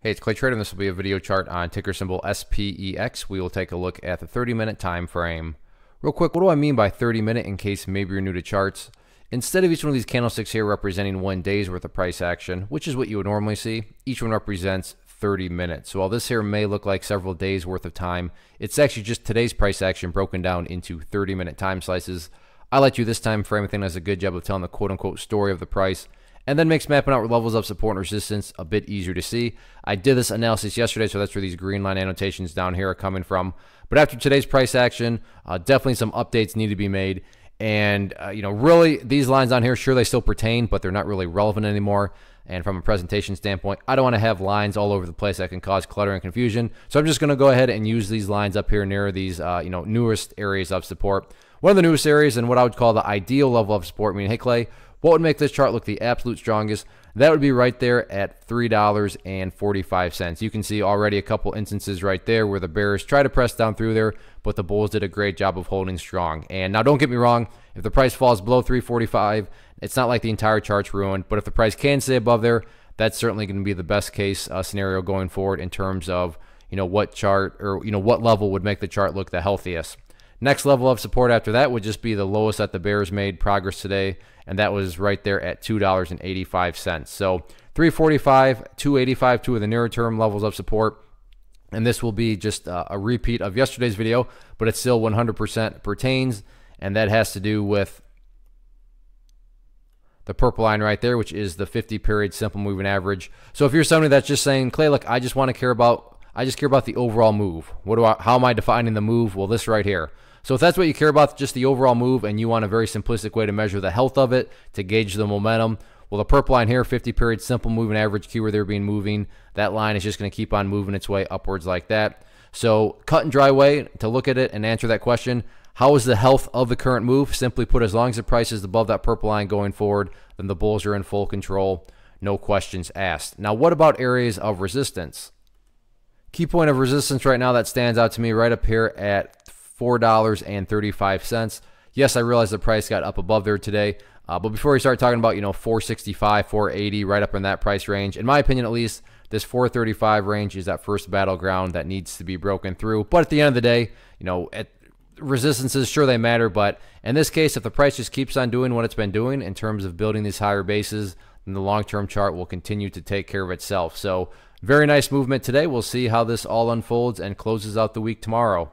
Hey, it's Clay Trader, and this will be a video chart on ticker symbol SPEX. We will take a look at the 30-minute time frame. Real quick, what do I mean by 30-minute in case maybe you're new to charts? Instead of each one of these candlesticks here representing 1 day's worth of price action, which is what you would normally see, each one represents 30 minutes. So while this here may look like several days worth of time, it's actually just today's price action broken down into 30-minute time slices. I like you this time frame. I think does a good job of telling the quote-unquote story of the price, and then makes mapping out levels of support and resistance a bit easier to see. I did this analysis yesterday, so that's where these green line annotations down here are coming from. But after today's price action, definitely some updates need to be made. And, really, these lines on here, sure, they still pertain, but they're not really relevant anymore. And from a presentation standpoint, I don't want to have lines all over the place that can cause clutter and confusion. So I'm just going to go ahead and use these lines up here near these, newest areas of support. One of the newest areas and what I would call the ideal level of support, meaning, hey, Clay, what would make this chart look the absolute strongest? That would be right there at $3.45. You can see already a couple instances right there where the bears try to press down through there, but the bulls did a great job of holding strong. And now don't get me wrong, if the price falls below $3.45, it's not like the entire chart's ruined, but if the price can stay above there, that's certainly going to be the best case scenario going forward in terms of, what chart or, what level would make the chart look the healthiest. Next level of support after that would just be the lowest that the bears made progress today, and that was right there at $2.85. So $3.45, $2.85, two of the nearer term levels of support. And this will be just a repeat of yesterday's video, but it still 100% pertains, and that has to do with the purple line right there, which is the 50-period simple moving average. So if you're somebody that's just saying, Clay, look, I just care about the overall move. How am I defining the move? Well, this right here. So if that's what you care about, just the overall move, and you want a very simplistic way to measure the health of it, to gauge the momentum, well, the purple line here, 50-period simple moving average, keyword there being moving, that line is just going to keep on moving its way upwards like that. So cut and dry way to look at it and answer that question, how is the health of the current move? Simply put, as long as the price is above that purple line going forward, then the bulls are in full control, no questions asked. Now, what about areas of resistance? Key point of resistance right now that stands out to me right up here at $4.35. Yes, I realize the price got up above there today, but before we start talking about, $4.65, $4.80, right up in that price range, in my opinion at least, this $4.35 range is that first battleground that needs to be broken through. But at the end of the day, resistances, sure, they matter, but in this case, if the price just keeps on doing what it's been doing in terms of building these higher bases, then the long-term chart will continue to take care of itself. So very nice movement today. We'll see how this all unfolds and closes out the week tomorrow.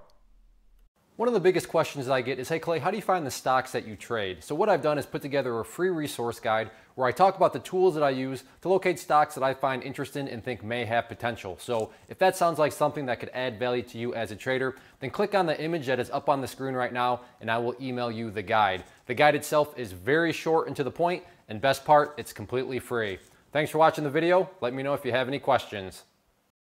One of the biggest questions I get is, hey Clay, how do you find the stocks that you trade? So what I've done is put together a free resource guide where I talk about the tools that I use to locate stocks that I find interesting and think may have potential. So if that sounds like something that could add value to you as a trader, then click on the image that is up on the screen right now and I will email you the guide. The guide itself is very short and to the point, and best part, it's completely free. Thanks for watching the video. Let me know if you have any questions.